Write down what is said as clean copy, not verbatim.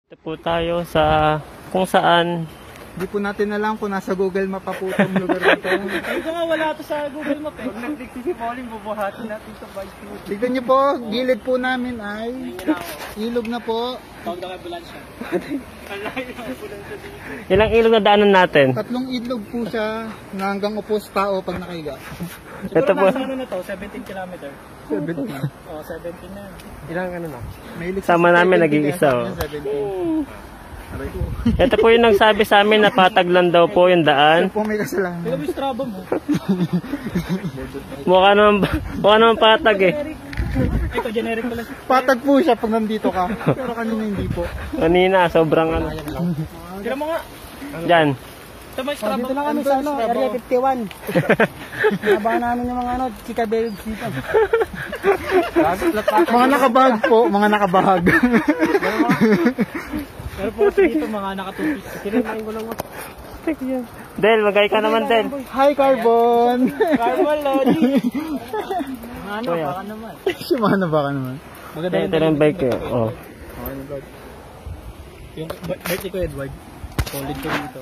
Ito po tayo sa kung saan. Hindi po natin alam kung nasa Google Map pa po itong lugar na ito. Sabi ko nga wala ito sa Google Map eh. Pag nagtiksisipoling, bubuhatin natin sa bike food. Tignan nyo po, gilid po namin ay ilog na po. Tawag na kay Bulansya. Alayo na Bulansya dito. Ilang ilog na daanan natin? 3 ilog po siya na hanggang upos tao pag nakahiga. Ito po. Siguro na to, 17 kilometer. 17. Oo, 17 na. Ilang ano na? Mahilig Sama sa namin 17, nag-iisa, kaya oh. sabi niya 17. Ito po yung nagsabi sa amin na patag lang daw po yung Ito daan. po may kasalanan. Pero may Strava mo. Mukha naman patag eh. Ito, generic pala. Patag po siya pag nandito ka. Pero kanina hindi po. Kanina, sobrang ano. Tira mo nga. Diyan. Ito may Strava. Dito lang kami sa ano, Area 51. Nabangan namin yung mga ano, chika babes dito. Mga nakabahag po, mga nakabahag. Pero po kasi dito mga nakatupis. Kinimain ko lang mo. Del, magay ka naman, Del. Hi Carbon! Carbon Lodi. Ano, Kuya. baka naman. Sumana ba ka naman? Ito yung bike ko. Oh. Yung birthday ko, Edward. Solid ko dito.